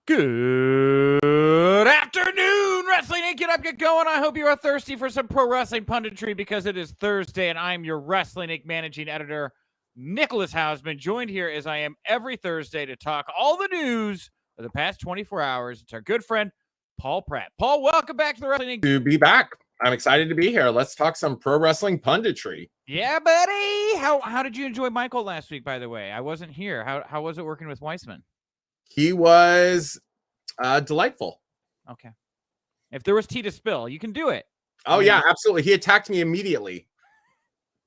Good afternoon, Wrestling Inc. Get up, get going. I hope you are thirsty for some pro wrestling punditry because it is Thursday and I'm your Wrestling Inc. managing editor, Nicholas Hausman, joined here as I am every Thursday to talk all the news of the past 24 hours. It's our good friend, Paul Pratt. Paul, welcome back to the Wrestling Inc. To be back. I'm excited to be here. Let's talk some pro wrestling punditry. Yeah, buddy. How did you enjoy Michael last week, by the way? I wasn't here. How was it working with Weissman? He was delightful. Okay. If there was tea to spill, you can do it. Oh, yeah, absolutely. He attacked me immediately.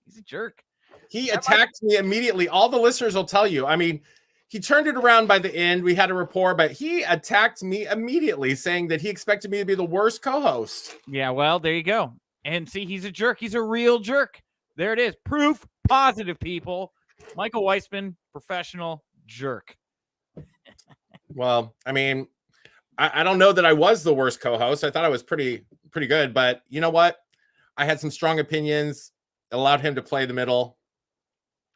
He's a jerk. He attacked me immediately. All the listeners will tell you. I mean, he turned it around by the end. We had a rapport, but he attacked me immediately, saying that he expected me to be the worst co-host. Yeah, well, there you go. And see, he's a jerk. He's a real jerk. There it is. Proof positive, people. Michael Weissman, professional jerk. Well, I mean, I don't know that I was the worst co-host. I thought I was pretty good, but you know what? I had some strong opinions. Allowed him to play the middle.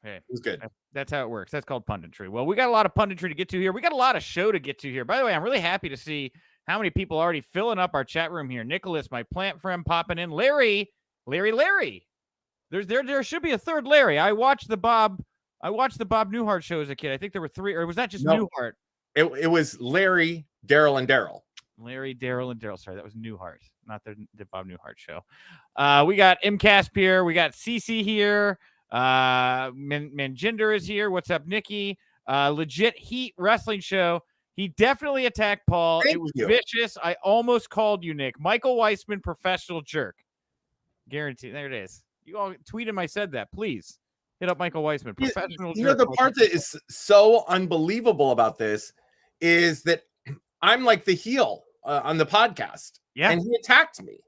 Hey, it was good. That's how it works. That's called punditry. Well, we got a lot of punditry to get to here. We got a lot of show to get to here. By the way, I'm really happy to see how many people are already filling up our chat room here. Nicholas, my plant friend, popping in. Larry. There should be a third Larry. I watched the Bob Newhart show as a kid. I think there were three, or was that just Newhart? It was Larry, Daryl, and Daryl. Larry, Daryl, and Daryl. Sorry, that was Newhart, not the Bob Newhart show. We got MCasp here. We got CC here. Manjinder is here. What's up, Nikki? Legit Heat Wrestling Show. He definitely attacked Paul. Thank it was you. Vicious. I almost called you, Nick. Michael Weissman, professional jerk. Guaranteed. There it is. You all tweet him. I said that. Please hit up Michael Weissman, professional jerk. You know, the part that is so unbelievable about this is that I'm like the heel on the podcast. Yeah. And he attacked me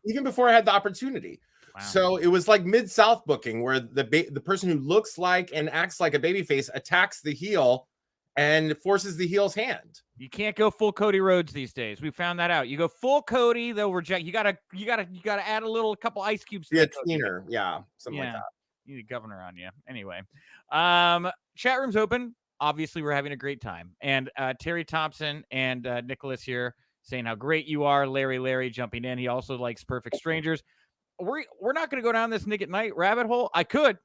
even before I had the opportunity. Wow. So it was like Mid-South booking where the person who looks like and acts like a babyface attacks the heel and forces the heel's hand. You can't go full Cody Rhodes these days. We found that out. You go full Cody, they'll reject. You gotta add a couple ice cubes. Yeah, tweener. Yeah, something like that. You need a governor on you. Anyway, chat room's open. Obviously, we're having a great time. And Terry Thompson and Nicholas here saying how great you are. Larry jumping in. He also likes Perfect Strangers. We're not going to go down this Nick at Night rabbit hole. I could.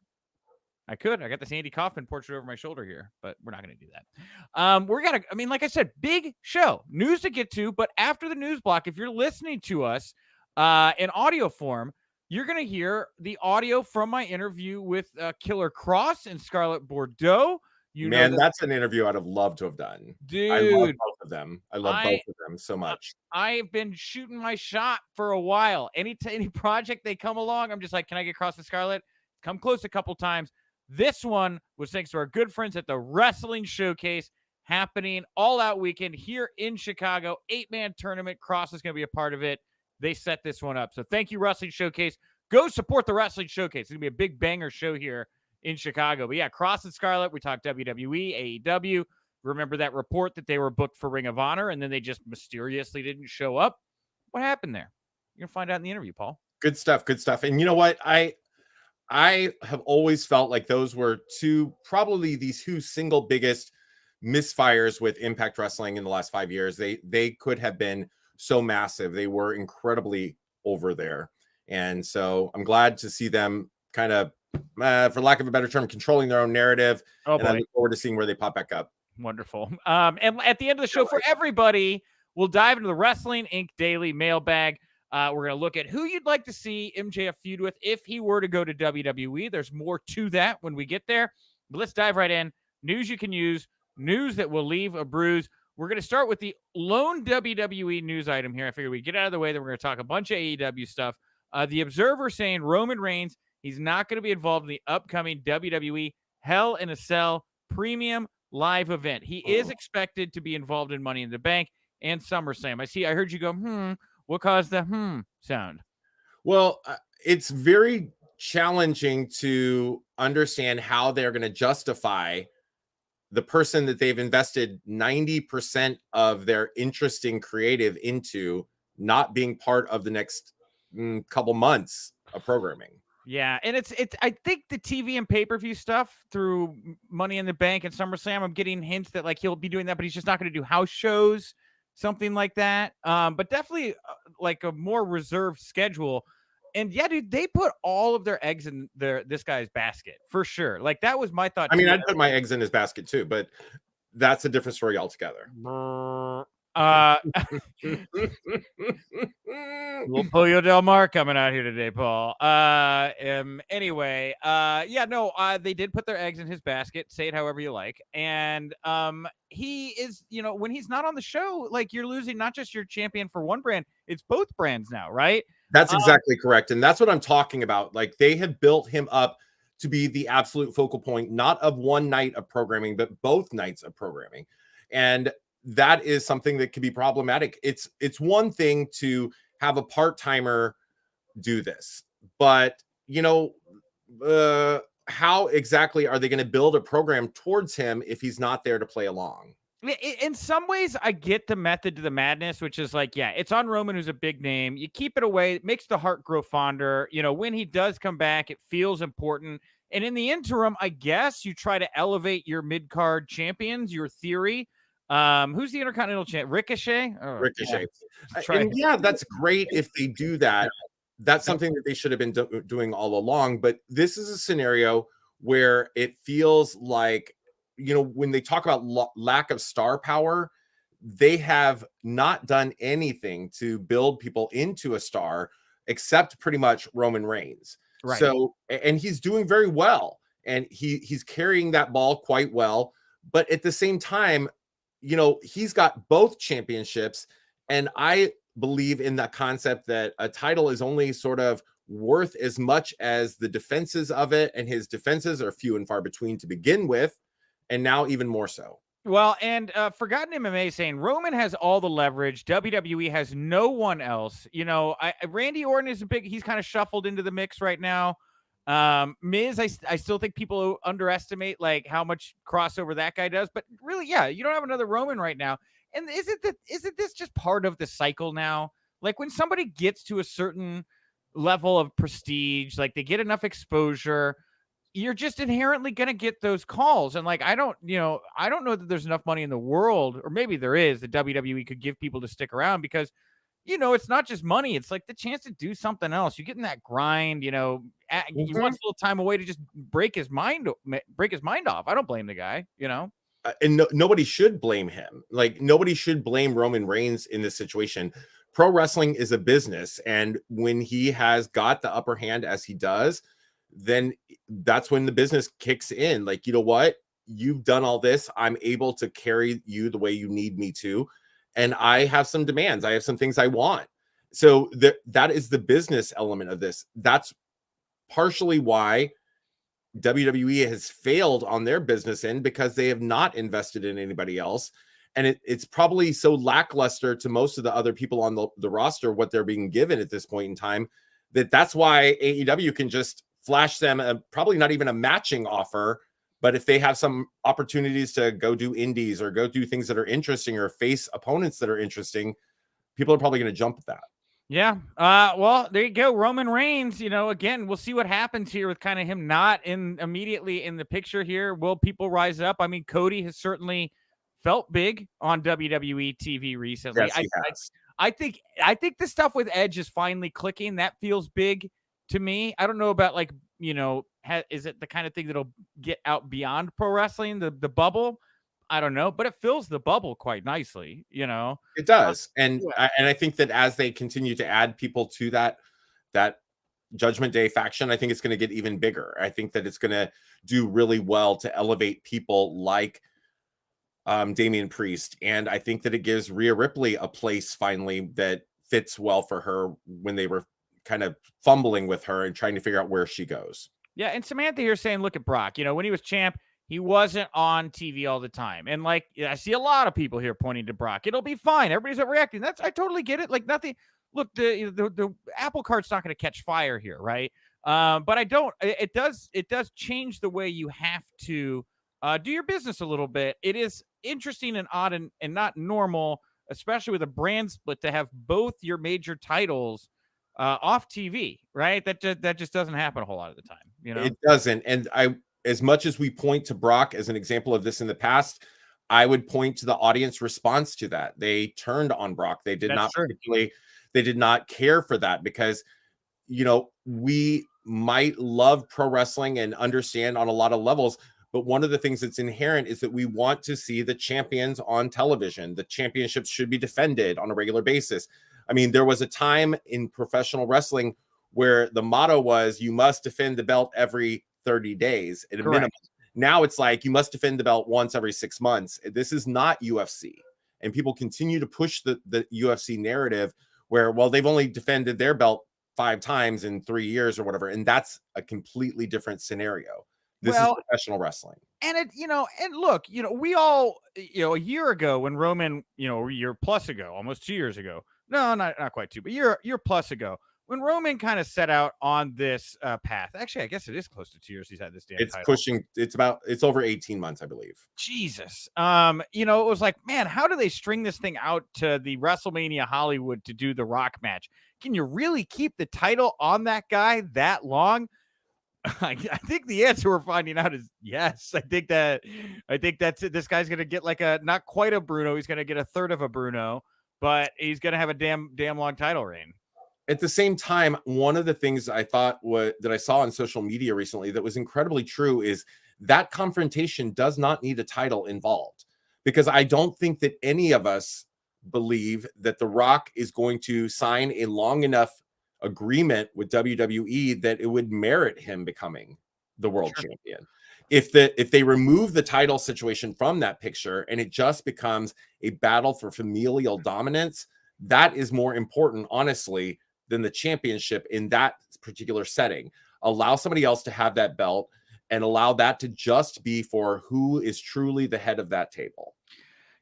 I got this Andy Kaufman portrait over my shoulder here, but we're not going to do that. Like I said, big show. News to get to, but after the news block, if you're listening to us in audio form, you're going to hear the audio from my interview with Killer Cross and Scarlett Bordeaux. That's an interview I'd have loved to have done. Dude, I love both of them. I love both of them so much. I've been shooting my shot for a while. Any project they come along, I'm just like, can I get Cross and Scarlett? Come close a couple times. This one was thanks to our good friends at the Wrestling Showcase, happening all out weekend here in Chicago. 8-man tournament. Cross is going to be a part of it. They set this one up. So thank you, Wrestling Showcase. Go support the Wrestling Showcase. It's going to be a big banger show here in Chicago. But yeah, Cross and Scarlett, we talked WWE, AEW. Remember that report that they were booked for Ring of Honor and then they just mysteriously didn't show up? What happened there? You're going to find out in the interview, Paul. Good stuff. And you know what? I have always felt like those were probably the two single biggest misfires with Impact Wrestling in the last 5 years. They could have been so massive. They were incredibly over there. And so I'm glad to see them kind of, for lack of a better term, controlling their own narrative. And I look forward to seeing where they pop back up. Wonderful. And at the end of the show, for everybody, we'll dive into the Wrestling Inc. Daily Mailbag. We're going to look at who you'd like to see MJF feud with if he were to go to WWE. There's more to that when we get there. But let's dive right in. News you can use, news that will leave a bruise. We're going to start with the lone WWE news item here. I figured we'd get out of the way, then we're going to talk a bunch of AEW stuff. The Observer saying Roman Reigns, he's not going to be involved in the upcoming WWE Hell in a Cell premium live event. He is expected to be involved in Money in the Bank and SummerSlam. I heard you go, What caused the sound? Well, it's very challenging to understand how they're going to justify the person that they've invested 90% of their interesting creative into not being part of the next couple months of programming. Yeah, and it's I think the TV and pay-per-view stuff through Money in the Bank and SummerSlam, I'm getting hints that like he'll be doing that, but he's just not going to do house shows, something like that. But definitely like a more reserved schedule. And yeah, dude, they put all of their eggs in this guy's basket for sure. Like that was my thought I mean, too. I'd put my eggs in his basket too, but that's a different story altogether. Uh, Little Pollo Del Mar coming out here today, Paul. Anyway, yeah, no, they did put their eggs in his basket. Say it however you like. And he is, when he's not on the show, like you're losing not just your champion for one brand, it's both brands now, right? That's exactly correct. And that's what I'm talking about. Like they have built him up to be the absolute focal point, not of one night of programming, but both nights of programming. And that is something that can be problematic. It's one thing to have a part-timer do this, but how exactly are they going to build a program towards him if he's not there to play along? In some ways, I get the method to the madness, which is like, yeah, it's on Roman, who's a big name. You keep it away. It makes the heart grow fonder. When he does come back, it feels important. And in the interim, I guess you try to elevate your mid-card champions, your theory. Who's the Intercontinental champ? Ricochet? Oh, Ricochet. Yeah. Yeah, that's great if they do that. That's something that they should have been doing all along. But this is a scenario where it feels like, when they talk about lack of star power, they have not done anything to build people into a star except pretty much Roman Reigns. Right. So, and he's doing very well, and he's carrying that ball quite well. But at the same time, he's got both championships, and I believe in the concept that a title is only sort of worth as much as the defenses of it, and his defenses are few and far between to begin with, and now even more so. Well, and Forgotten MMA saying Roman has all the leverage. WWE has no one else. Randy Orton is he's kind of shuffled into the mix right now. Miz, I still think people underestimate like how much crossover that guy does, but really, yeah, you don't have another Roman right now. And isn't this just part of the cycle now? Like when somebody gets to a certain level of prestige, like they get enough exposure, you're just inherently going to get those calls. And like, I don't know that there's enough money in the world, or maybe there is, that WWE could give people to stick around because, it's not just money. It's like the chance to do something else. You get in that grind, he wants a little time away to just break his mind off. I don't blame the guy, And nobody should blame him. Like nobody should blame Roman Reigns in this situation. Pro wrestling is a business. And when he has got the upper hand as he does, then that's when the business kicks in. Like, you know what? You've done all this. I'm able to carry you the way you need me to. And I have some demands. I have some things I want. So that is the business element of this. That's partially why WWE has failed on their business end, because they have not invested in anybody else. And it's probably so lackluster to most of the other people on the roster, what they're being given at this point in time, that's why AEW can just flash them probably not even a matching offer, but if they have some opportunities to go do indies or go do things that are interesting or face opponents that are interesting, people are probably going to jump at that. Yeah. Well, there you go. Roman Reigns, again, we'll see what happens here with kind of him not immediately in the picture here. Will people rise up? I mean, Cody has certainly felt big on WWE TV recently. Yes, he has. I think the stuff with Edge is finally clicking. That feels big to me. I don't know about like, is it the kind of thing that'll get out beyond pro wrestling, the bubble? I don't know, but it fills the bubble quite nicely, It does. And I think that as they continue to add people to that Judgment Day faction, I think it's going to get even bigger. I think that it's going to do really well to elevate people like Damian Priest. And I think that it gives Rhea Ripley a place finally that fits well for her when they were kind of fumbling with her and trying to figure out where she goes. Yeah. And Samantha here saying, look at Brock, when he was champ, he wasn't on TV all the time. And like, I see a lot of people here pointing to Brock. It'll be fine. Everybody's overreacting. I totally get it. Like nothing. Look, the apple cart's not going to catch fire here. Right. But it does change the way you have to do your business a little bit. It is interesting and odd and not normal, especially with a brand split, to have both your major titles off TV, right? That just doesn't happen a whole lot of the time, you know? It doesn't. And as much as we point to Brock as an example of this in the past, I would point to the audience response to that. They turned on Brock. That's true. They did not care for that because, we might love pro wrestling and understand on a lot of levels, but one of the things that's inherent is that we want to see the champions on television. The championships should be defended on a regular basis. I mean, there was a time in professional wrestling where the motto was you must defend the belt every 30 days at a minimum. Now it's like you must defend the belt once every 6 months. This is not UFC. And people continue to push the UFC narrative where, well, they've only defended their belt 5 times in 3 years or whatever. And that's a completely different scenario. This is professional wrestling. And and look, we all, a year ago when Roman, a year plus ago, almost 2 years ago. No, not quite 2, but year plus ago, when Roman kind of set out on this path. Actually, I guess it is close to 2 years he's had this damn title. It's over 18 months, I believe. Jesus. It was like, man, how do they string this thing out to the WrestleMania Hollywood to do the Rock match? Can you really keep the title on that guy that long? I think the answer we're finding out is yes. I think that's it. This guy's gonna get like not quite a Bruno. He's gonna get a third of a Bruno, but he's gonna have a damn long title reign. At the same time, one of the things I thought that I saw on social media recently that was incredibly true is that confrontation does not need a title involved, because I don't think that any of us believe that The Rock is going to sign a long enough agreement with WWE that it would merit him becoming the world champion. If they remove the title situation from that picture and it just becomes a battle for familial dominance, that is more important, honestly, than the championship in that particular setting. Allow somebody else to have that belt and allow that to just be for who is truly the head of that table.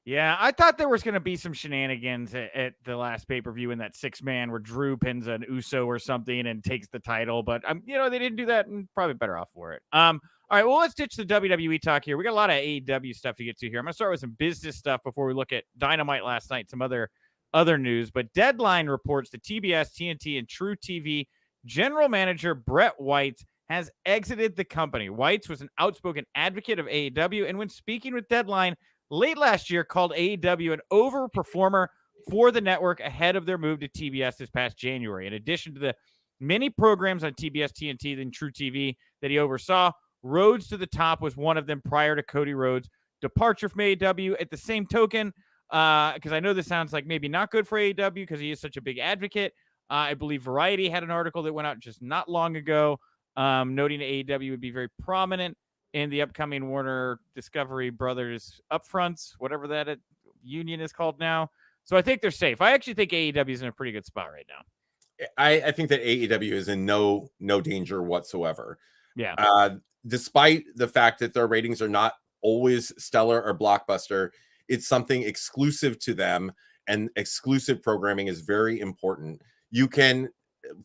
Yeah, I thought there was going to be some shenanigans at the last pay-per-view in that 6-man where Drew pins an Uso or something and takes the title, but they didn't do that, and probably better off for it. All right, well, let's ditch the WWE talk here. We got a lot of AEW stuff to get to here. I'm going to start with some business stuff before we look at Dynamite last night, some other news, but Deadline reports that TBS, TNT, and True TV general manager Brett White has exited the company. White was an outspoken advocate of AEW, and when speaking with Deadline late last year, called AEW an overperformer for the network ahead of their move to TBS this past January. In addition to the many programs on TBS, TNT, and True TV that he oversaw, Rhodes to the Top was one of them prior to Cody Rhodes' departure from AEW. At the same token, because I know this sounds like maybe not good for AEW because he is such a big advocate, I believe Variety had an article that went out just not long ago noting that AEW would be very prominent in the upcoming Warner Discovery Brothers upfronts, whatever that union is called now. So I think they're safe. I actually think AEW is in a pretty good spot right now. I think that AEW is in no danger whatsoever. Yeah. Despite the fact that their ratings are not always stellar or blockbuster, it's something exclusive to them, and exclusive programming is very important. You can,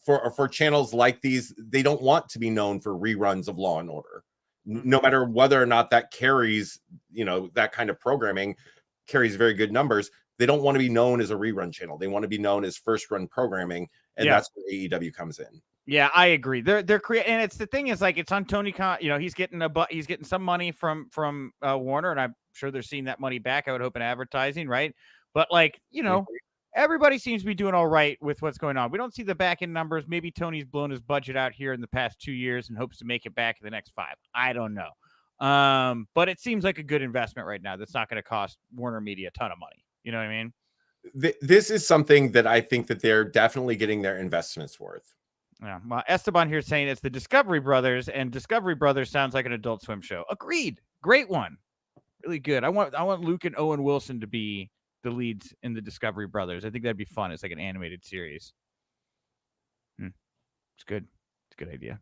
for channels like these, they don't want to be known for reruns of Law and Order. No matter whether or not that carries, that kind of programming carries very good numbers. They don't want to be known as a rerun channel. They want to be known as first run programming. And that's where AEW comes in. Yeah, I agree. They're creating, and it's the thing is like, it's on Tony Khan, he's getting some money from Warner, and I'm sure they're seeing that money back. I would hope in advertising. Right. But everybody seems to be doing all right with what's going on. We don't see the back end numbers. Maybe Tony's blown his budget out here in the past 2 years and hopes to make it back in the next 5. I don't know. But it seems like a good investment right now. That's not going to cost Warner Media a ton of money. You know what I mean? This is something that I think that they're definitely getting their investments worth. Yeah. Well, Esteban here saying it's the Discovery Brothers, and Discovery Brothers sounds like an Adult Swim show. Agreed. Great one. Really good. I want Luke and Owen Wilson to be the leads in the Discovery Brothers. I think that'd be fun. It's like an animated series. It's good. It's a good idea.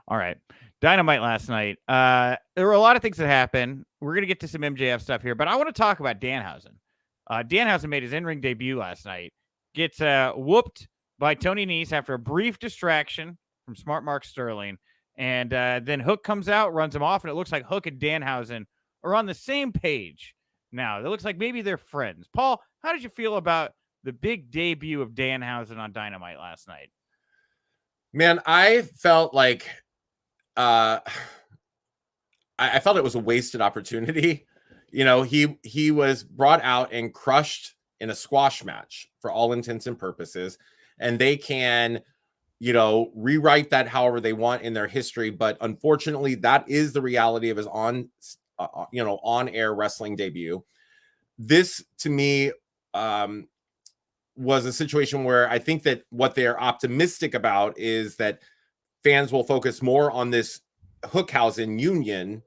All right. Dynamite last night. There were a lot of things that happened. We're going to get to some MJF stuff here, but I want to talk about Danhausen. Danhausen made his in-ring debut last night. Gets whooped by Tony Nese after a brief distraction from Smart Mark Sterling. And then Hook comes out, runs him off, and it looks like Hook and Danhausen are on the same page now. It looks like maybe they're friends. Paul, how did you feel about the big debut of Danhausen on Dynamite last night? Man, I felt like I felt it was a wasted opportunity. You know, he was brought out and crushed in a squash match for all intents and purposes, and they can, you know, rewrite that however they want in their history. But unfortunately, that is the reality of his on air wrestling debut. This to me was a situation where I think that what they're optimistic about is that fans will focus more on this Hookhausen union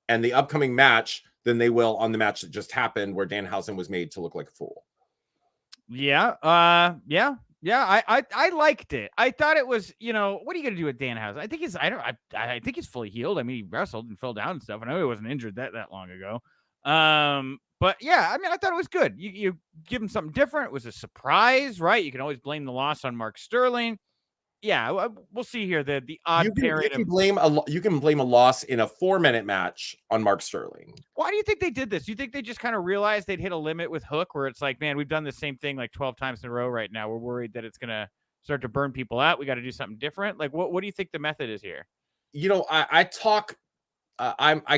and the upcoming match than they will on the match that just happened where Danhausen was made to look like a fool. Yeah. I liked it. I thought it was, you know, what are you gonna do with Danhausen? I think I think he's fully healed. I mean, he wrestled and fell down and stuff. I know he wasn't injured that long ago. But yeah, I mean, I thought it was good. You give him something different. It was a surprise, right? You can always blame the loss on Mark Sterling. Yeah, we'll see here. The odd You can blame a loss in a 4-minute match on Mark Sterling. Why do you think they did this? Do you think they just kind of realized they'd hit a limit with Hook where it's like, man, we've done the same thing like 12 times in a row right now. We're worried that it's going to start to burn people out. We got to do something different. Like, what do you think the method is here? You know, I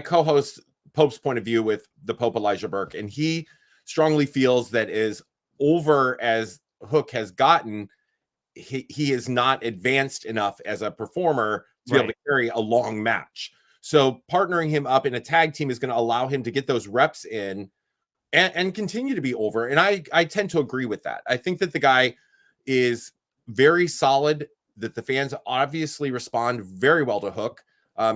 co-host Pope's Point of View with the Pope Elijah Burke, and he strongly feels that as over as Hook has gotten, he is not advanced enough as a performer to be able to carry a long match. So partnering him up in a tag team is going to allow him to get those reps in and continue to be over. And I tend to agree with that. I think that the guy is very solid, that the fans obviously respond very well to Hook.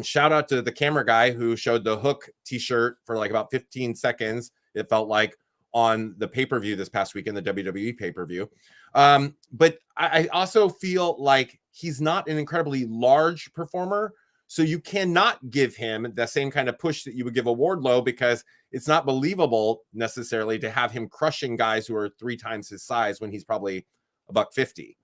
Shout out to the camera guy who showed the Hook t-shirt for like about 15 seconds. It felt like on the pay-per-view this past weekend, the WWE pay-per-view. But I also feel like he's not an incredibly large performer, so you cannot give him the same kind of push that you would give a Wardlow, because it's not believable necessarily to have him crushing guys who are 3 times his size when he's probably $150.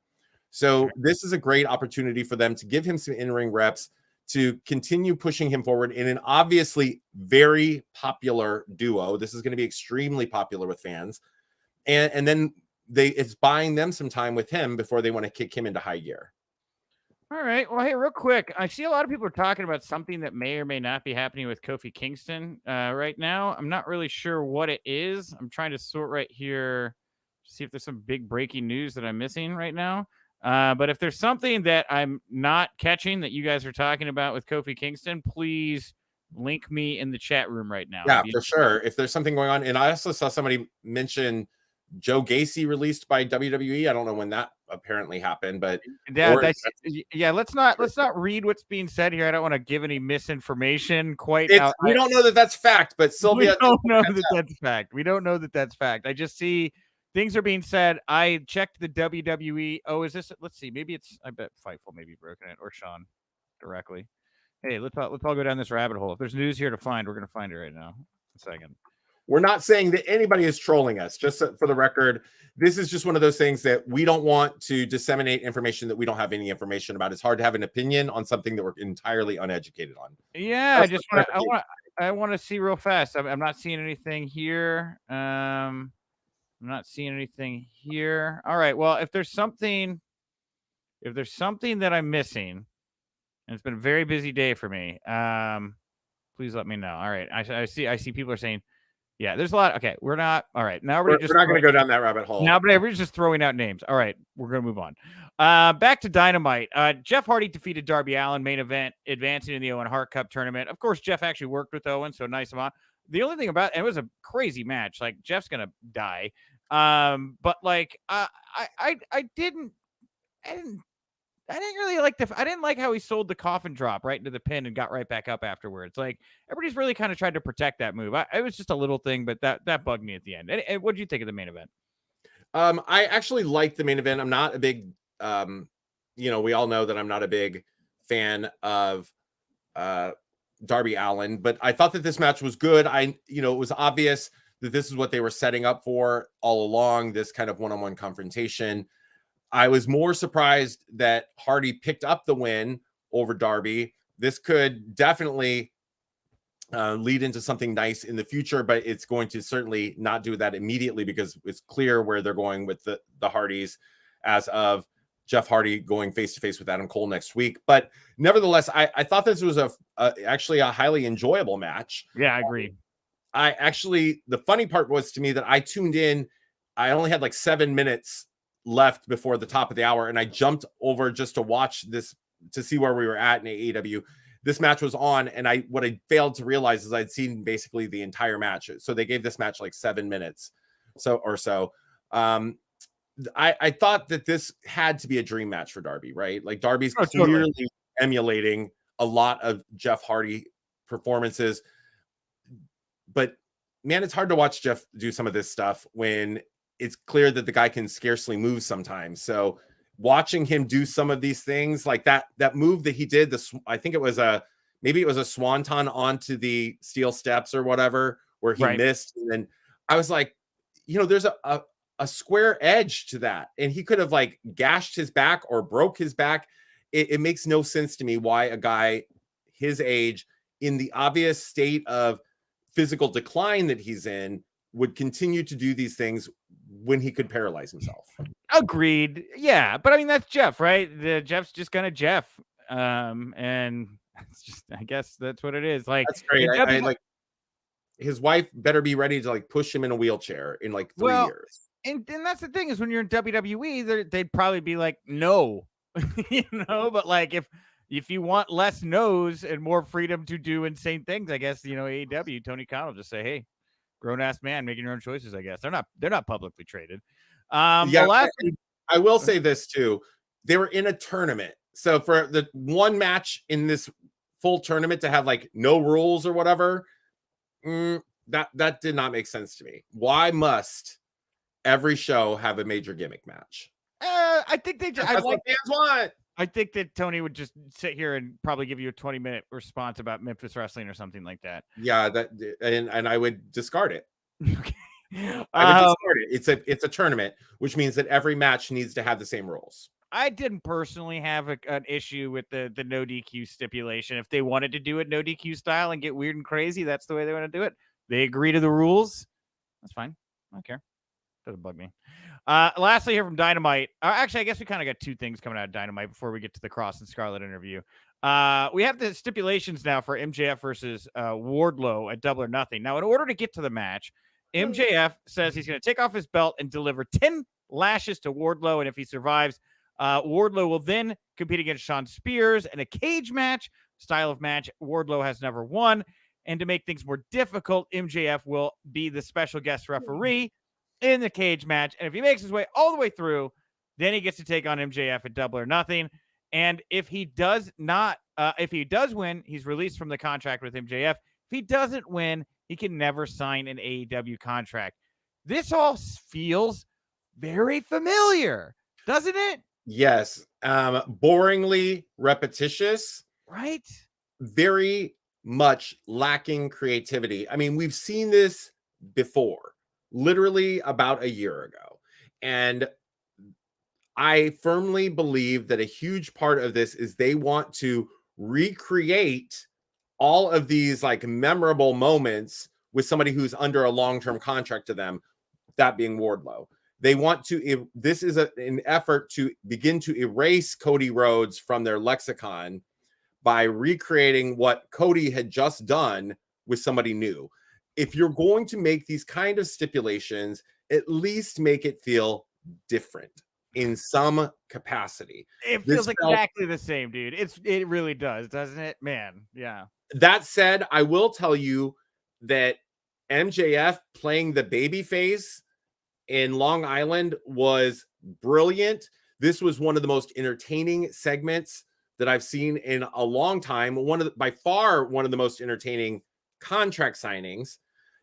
So this is a great opportunity for them to give him some in-ring reps, to continue pushing him forward in an obviously very popular duo. This is going to be extremely popular with fans. And then it's buying them some time with him before they want to kick him into high gear. All right. Well, hey, real quick, I see a lot of people are talking about something that may or may not be happening with Kofi Kingston right now. I'm not really sure what it is. I'm trying to sort right here to see if there's some big breaking news that I'm missing right now. But if there's something that I'm not catching that you guys are talking about with Kofi Kingston, please link me in the chat room right now. Yeah, for sure. If there's something going on. And I also saw somebody mention Joe Gacy released by WWE. I don't know when that apparently happened, but let's not read what's being said here. I don't want to give any misinformation we don't know that that's fact, but Sylvia, we don't know that that's fact. We don't know that that's fact. I just see things are being said. I checked the WWE. Oh, is this? Let's see. Maybe it's. I bet Fightful maybe broken it, or Sean directly. Hey, let's all go down this rabbit hole. If there's news here to find, we're gonna find it right now. A second. We're not saying that anybody is trolling us. Just for the record, this is just one of those things that we don't want to disseminate information that we don't have any information about. It's hard to have an opinion on something that we're entirely uneducated on. Yeah, I want to see real fast. I'm not seeing anything here. I'm not seeing anything here. All right. Well, if there's something that I'm missing, and it's been a very busy day for me, please let me know. All right. I see people are saying, yeah, there's a lot. Okay, we're not. All right, now we're not going to go down that rabbit hole. Now, but we're just throwing out names. All right, we're going to move on. Back to Dynamite. Jeff Hardy defeated Darby Allin, main event, advancing in the Owen Hart Cup tournament. Of course, Jeff actually worked with Owen, so nice of him. The only thing about it was a crazy match. Like, Jeff's going to die. But like, I didn't really like I didn't like how he sold the coffin drop right into the pin and got right back up afterwards. Like, everybody's really kind of tried to protect that move. It was just a little thing, but that bugged me at the end. And what did you think of the main event? I actually liked the main event. I'm not a big, we all know that I'm not a big fan of Darby Allin, but I thought that this match was good. It was obvious that this is what they were setting up for all along, this kind of one-on-one confrontation. I was more surprised that Hardy picked up the win over Darby. This could definitely lead into something nice in the future, but it's going to certainly not do that immediately, because it's clear where they're going with the Hardys as of Jeff Hardy going face-to-face with Adam Cole next week. But nevertheless, I thought this was actually a highly enjoyable match. Yeah, I agree. The funny part was to me that I tuned in. I only had like 7 minutes left before the top of the hour, and I jumped over just to watch this to see where we were at in AEW. This match was on, and what I failed to realize is I'd seen basically the entire match. So they gave this match like 7 minutes or so. I thought that this had to be a dream match for Darby, right? Like Darby's clearly emulating a lot of Jeff Hardy performances. But man, it's hard to watch Jeff do some of this stuff when it's clear that the guy can scarcely move sometimes. So watching him do some of these things like that move that he did, I think it was maybe it was a swanton onto the steel steps or whatever, where he missed. And then I was like, there's a square edge to that. And he could have like gashed his back or broke his back. It makes no sense to me why a guy his age, in the obvious state of physical decline that he's in, would continue to do these things when he could paralyze himself. Agreed. Yeah. But I mean, that's Jeff, right? Jeff's just kind of Jeff. And it's just, I guess that's what it is. Like, that's great. I like his wife better be ready to like push him in a wheelchair in like 3 years. And that's the thing is when you're in WWE, they'd probably be like, no, but like if you want less no's and more freedom to do insane things, I guess, AEW, Tony Khan will just say, hey, grown ass man making your own choices. I guess they're not publicly traded. I will say this too. They were in a tournament. So for the one match in this full tournament to have like no rules or whatever, that did not make sense to me. Why must every show have a major gimmick match? I think that's what fans want. I think that Tony would just sit here and probably give you a 20-minute response about Memphis wrestling or something like that. Yeah, and I would discard it. Okay. I would discard it. It's a tournament, which means that every match needs to have the same rules. I didn't personally have an issue with the no DQ stipulation. If they wanted to do it no DQ style and get weird and crazy, that's the way they want to do it. They agree to the rules. That's fine. I don't care. Doesn't bug me. Lastly, here from Dynamite. Actually, I guess we kind of got two things coming out of Dynamite before we get to the Cross and Scarlet interview. We have the stipulations now for MJF versus Wardlow at Double or Nothing. Now, in order to get to the match, MJF says he's going to take off his belt and deliver 10 lashes to Wardlow, and if he survives, Wardlow will then compete against Shawn Spears in a cage match, style of match Wardlow has never won. And to make things more difficult, MJF will be the special guest referee in the cage match. And if he makes his way all the way through, then he gets to take on MJF at Double or Nothing. And if he does not, if he does win, he's released from the contract with MJF. If he doesn't win, he can never sign an AEW contract. This all feels very familiar, doesn't it? Yes. Boringly repetitious. Right? Very much lacking creativity. I mean, we've seen this before, literally about a year ago. And I firmly believe that a huge part of this is they want to recreate all of these like memorable moments with somebody who's under a long-term contract to them, that being Wardlow. They want to, this is an effort to begin to erase Cody Rhodes from their lexicon by recreating what Cody had just done with somebody new. If you're going to make these kind of stipulations, at least make it feel different in some capacity. It feels exactly the same, dude. It really does, doesn't it? Man, yeah. That said, I will tell you that MJF playing the baby face in Long Island was brilliant. This was one of the most entertaining segments that I've seen in a long time. By far one of the most entertaining contract signings.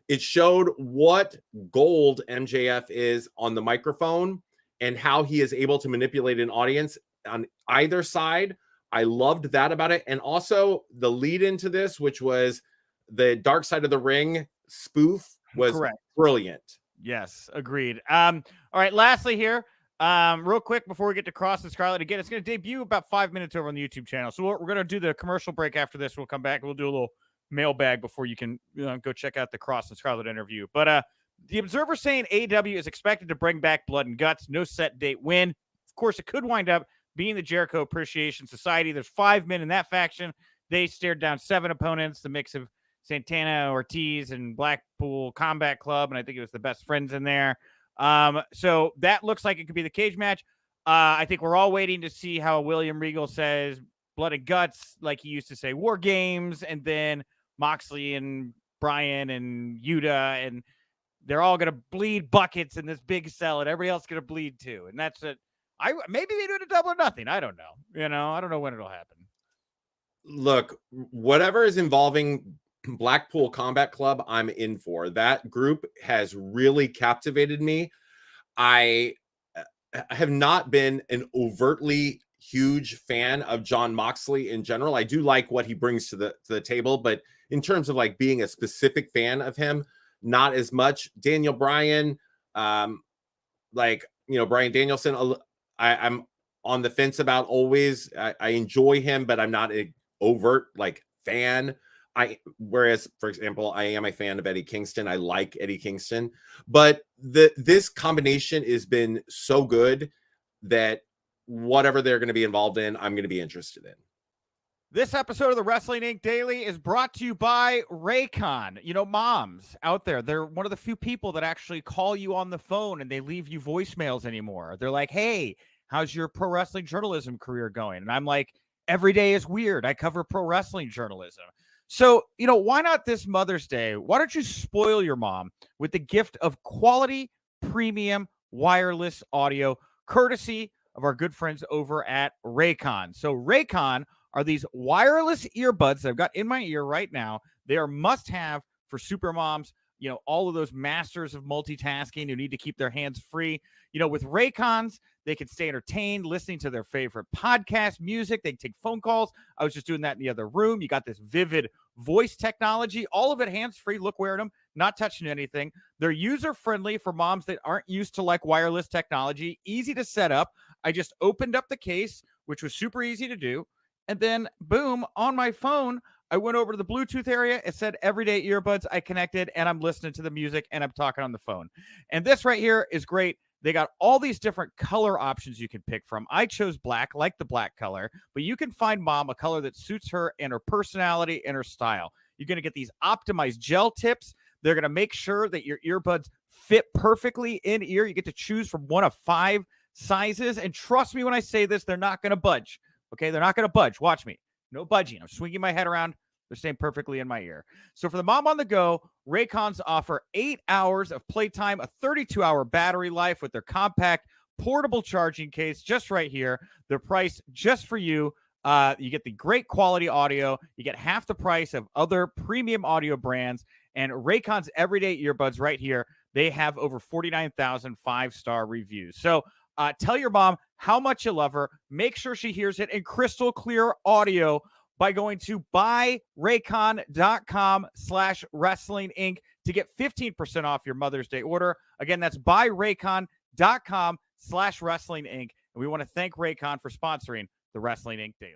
It showed what gold MJF is on the microphone and how he is able to manipulate an audience on either side. I loved that about it. And also the lead into this, which was the Dark Side of the Ring spoof, was brilliant. Yes, agreed. All right, lastly here, real quick before we get to Cross and Scarlet again, it's going to debut about 5 minutes over on the YouTube channel. So we're going to do the commercial break after this. We'll come back. We'll do a little mailbag before you can go check out the Cross and Scarlet interview. But the Observer saying AEW is expected to bring back Blood and Guts. No set date when. course, it could wind up being the Jericho Appreciation Society. There's 5 men in that faction. They stared down 7 opponents, the mix of Santana, Ortiz, and Blackpool Combat Club, and I think it was the Best Friends in there. So that looks like it could be the cage match. I think we're all waiting to see how William Regal says blood and guts, like he used to say War Games, and then Moxley and Bryan and Yuta, and they're all going to bleed buckets in this big cell, and everybody else going to bleed too. And that's it. Maybe they do it a double or nothing. I don't know. I don't know when it'll happen. Look, whatever is involving Blackpool Combat Club, I'm in for. That group has really captivated me. I have not been an overtly huge fan of Jon Moxley in general. I do like what he brings to the table, but in terms of like being a specific fan of him, not as much. Daniel Bryan, Bryan Danielson, I'm on the fence about always. I enjoy him, but I'm not an overt like fan. Whereas, for example, I am a fan of Eddie Kingston. I like Eddie Kingston, but this combination has been so good that whatever they're going to be involved in, I'm going to be interested in. This episode of the Wrestling Inc. Daily is brought to you by Raycon. Moms out there, they're one of the few people that actually call you on the phone and they leave you voicemails anymore. They're like, hey, how's your pro wrestling journalism career going? And I'm like, every day is weird. I cover pro wrestling journalism. So, why not this Mother's Day? Why don't you spoil your mom with the gift of quality premium wireless audio, courtesy of our good friends over at Raycon. So Raycon are these wireless earbuds that I've got in my ear right now. They are must-have for super moms, all of those masters of multitasking who need to keep their hands free. With Raycons, they can stay entertained listening to their favorite podcast, music. They can take phone calls. I was just doing that in the other room. You got this vivid voice technology, all of it hands-free. Look, wearing them, not touching anything. They're user-friendly for moms that aren't used to like wireless technology. Easy to set up. I just opened up the case, which was super easy to do. And then, boom, on my phone, I went over to the Bluetooth area. It said everyday earbuds. I connected, and I'm listening to the music, and I'm talking on the phone. And this right here is great. They got all these different color options you can pick from. I chose black, like the black color, but you can find mom a color that suits her and her personality and her style. You're going to get these optimized gel tips. They're going to make sure that your earbuds fit perfectly in ear. You get to choose from one of 5 sizes. And trust me when I say this, they're not going to budge. Okay, they're not going to budge. Watch me. No budging. I'm swinging my head around. They're staying perfectly in my ear. So for the mom on the go, Raycons offer 8 hours of playtime, a 32-hour battery life with their compact portable charging case just right here. They're priced just for you. You get the great quality audio. You get half the price of other premium audio brands. And Raycon's everyday earbuds right here, they have over 49,000 5-star reviews. So tell your mom how much you love her. Make sure she hears it in crystal clear audio by going to buyraycon.com/wrestling inc to get 15% off your Mother's Day order. Again, that's buyraycon.com/wrestling inc. And we want to thank Raycon for sponsoring the Wrestling Inc. Daily.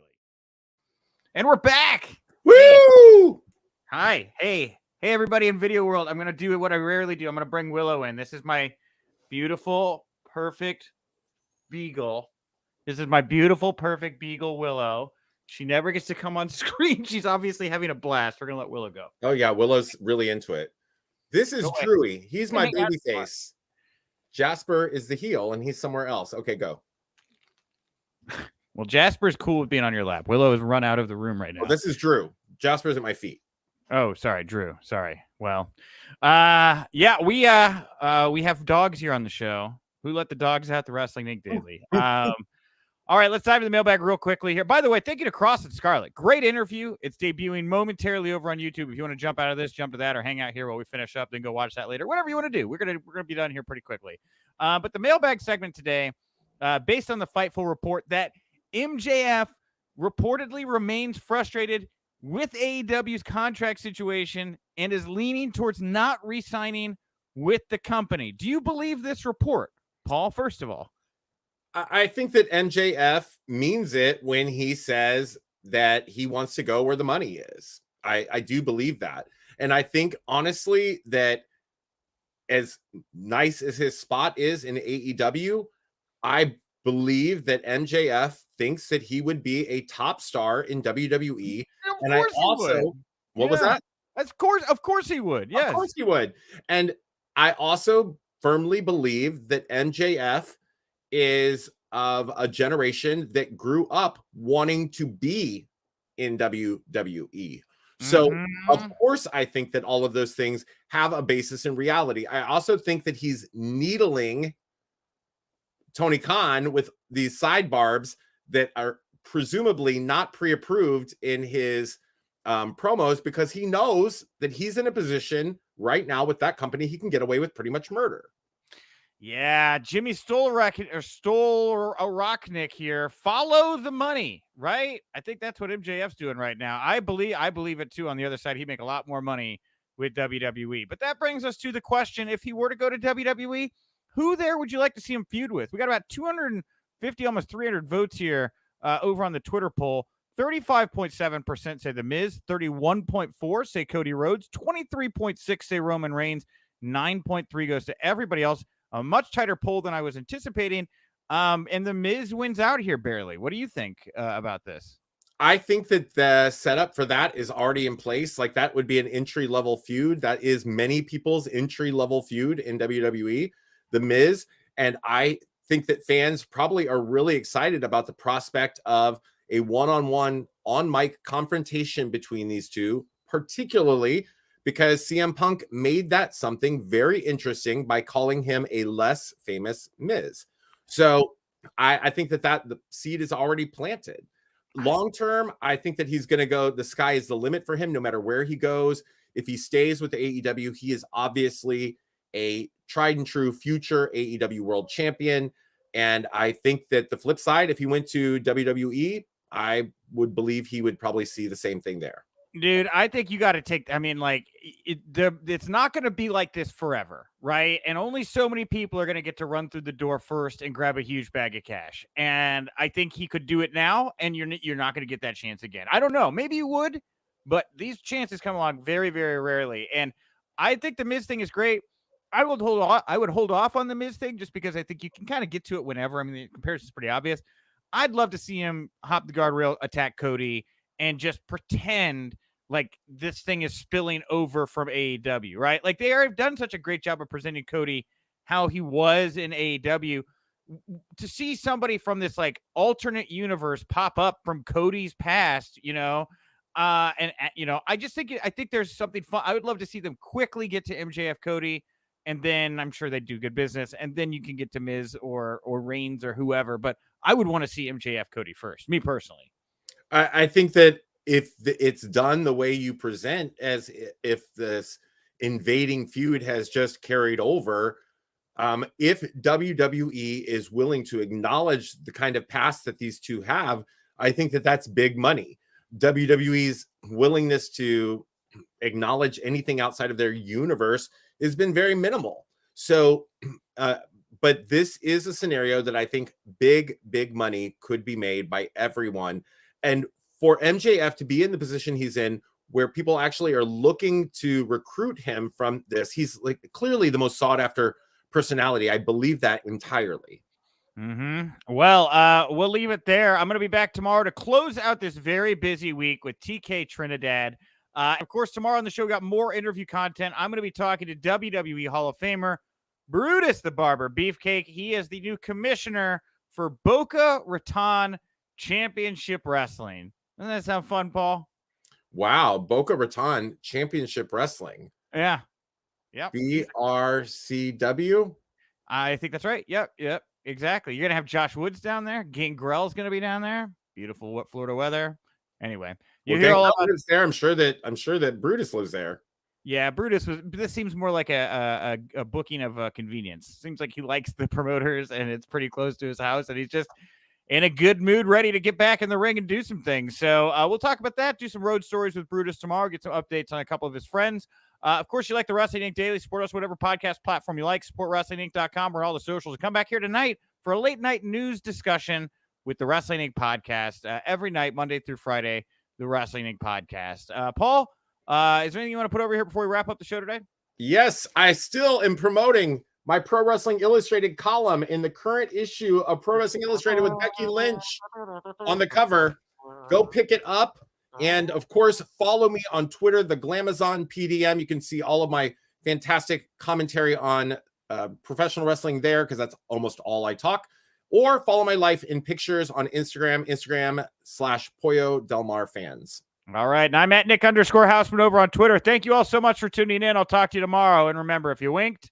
And we're back. Woo! Hi. Hey, everybody in video world. I'm going to do what I rarely do. I'm going to bring Willow in. This is my beautiful, perfect beagle. This is my beautiful, perfect beagle, Willow. She never gets to come on screen. She's obviously having a blast. We're going to let Willow go. Oh, yeah. Willow's really into it. This is Drewy. He's my baby face. Jasper is the heel, and he's somewhere else. Okay, go. Well, Jasper's cool with being on your lap. Willow has run out of the room right now. Well, this is Drew. Jasper's at my feet. Oh, sorry, Drew. Sorry. Well, yeah, we have dogs here on the show. Who let the dogs out? The Wrestling Inc. Daily. All right, let's dive into the mailbag real quickly here. By the way, thank you to Cross and Scarlett. Great interview. It's debuting momentarily over on YouTube. If you want to jump out of this, jump to that, or hang out here while we finish up, then go watch that later. Whatever you want to do. We're gonna be done here pretty quickly. But the mailbag segment today, based on the Fightful report that MJF reportedly remains frustrated with AEW's contract situation and is leaning towards not re-signing with the company. Do you believe this report, Paul, first of all? I think that MJF means it when he says that he wants to go where the money is. I do believe that. And I think, honestly, that as nice as his spot is in AEW, I believe that MJF thinks that he would be a top star in WWE. Of course he would. What was that? Of course he would. Yes. Of course he would. And I also firmly believe that MJF is of a generation that grew up wanting to be in WWE. So, of course, I think that all of those things have a basis in reality. I also think that he's needling Tony Khan with these sidebarbs that are presumably not pre-approved in his promos, because he knows that he's in a position right now with that company he can get away with pretty much murder. Yeah, Jimmy Stolorachnik here. Follow the money, right? I think that's what MJF's doing right now. I believe it too. On the other side, he'd make a lot more money with WWE. But that brings us to the question: if he were to go to WWE, who there would you like to see him feud with? We got about 250, almost 300 votes here over on the Twitter poll. 35.7% say The Miz, 31.4% say Cody Rhodes, 23.6% say Roman Reigns, 9.3% goes to everybody else. A much tighter poll than I was anticipating. And The Miz wins out here barely. What do you think about this? I think that the setup for that is already in place. Like, that would be an entry-level feud. That is many people's entry-level feud in WWE, The Miz. And I think that fans probably are really excited about the prospect of a one-on-one on-mic confrontation between these two, particularly because CM Punk made that something very interesting by calling him a less famous Miz. So I think that the seed is already planted. Long term, I think that he's going to go, the sky is the limit for him no matter where he goes. If he stays with the AEW, he is obviously a tried and true future AEW world champion. And I think that the flip side, if he went to WWE, I would believe he would probably see the same thing there. Dude, I think you got to take, I mean, like, it's not going to be like this forever, right? And only so many people are going to get to run through the door first and grab a huge bag of cash. And I think he could do it now, and you're not going to get that chance again. I don't know. Maybe you would, but these chances come along very, very rarely. And I think the Miz thing is great. I would hold off on the Miz thing just because I think you can kind of get to it whenever. I mean, the comparison is pretty obvious. I'd love to see him hop the guardrail, attack Cody, and just pretend like this thing is spilling over from AEW, right? Like, they have done such a great job of presenting Cody how he was in AEW. To see somebody from this like alternate universe pop up from Cody's past, you know, I think there's something fun. I would love to see them quickly get to MJF Cody, and then I'm sure they do good business, and then you can get to Miz or Reigns or whoever. But I would want to see MJF Cody first, me personally. I think that if it's done the way you present, as if this invading feud has just carried over, if WWE is willing to acknowledge the kind of past that these two have, I think that that's big money. WWE's willingness to acknowledge anything outside of their universe has been very minimal. So, but this is a scenario that I think big money could be made by everyone. And for MJF to be in the position he's in, where people actually are looking to recruit him from this, he's like clearly the most sought after personality. I believe that entirely. Well, we'll leave it there. I'm going to be back tomorrow to close out this very busy week with TK Trinidad. Of course, tomorrow on the show, we got more interview content. I'm going to be talking to WWE Hall of Famer Brutus the Barber Beefcake. He is the new commissioner for Boca Raton Championship Wrestling. Doesn't that sound fun, Paul? Wow. Boca Raton Championship Wrestling. Yeah. Yep. BRCW? I think that's right. Yep. Exactly. You're going to have Josh Woods down there. Gangrel's going to be down there. Beautiful Florida weather. Anyway, you hear all about there. I'm sure that Brutus lives there. Yeah, this seems more like a booking of convenience. Seems like he likes the promoters and it's pretty close to his house, and he's just in a good mood, ready to get back in the ring and do some things. So we'll talk about that, do some road stories with Brutus tomorrow, get some updates on a couple of his friends. Of course, you like the Wrestling Inc. Daily. Support us, whatever podcast platform you like. SupportWrestlingInc.com or all the socials. And come back here tonight for a late night news discussion with the Wrestling Inc. podcast. Every night, Monday through Friday, the Wrestling Inc. podcast. Paul, is there anything you want to put over here before we wrap up the show today? Yes, I still am promoting my Pro Wrestling Illustrated column in the current issue of Pro Wrestling Illustrated with Becky Lynch on the cover. Go pick it up. And of course, follow me on Twitter, the Glamazon PDM. You can see all of my fantastic commentary on professional wrestling there, because that's almost all I talk. Or follow my life in pictures on Instagram/Pollo Del Mar fans. All right. And I'm at Nick_Houseman over on Twitter. Thank you all so much for tuning in. I'll talk to you tomorrow. And remember, if you winked,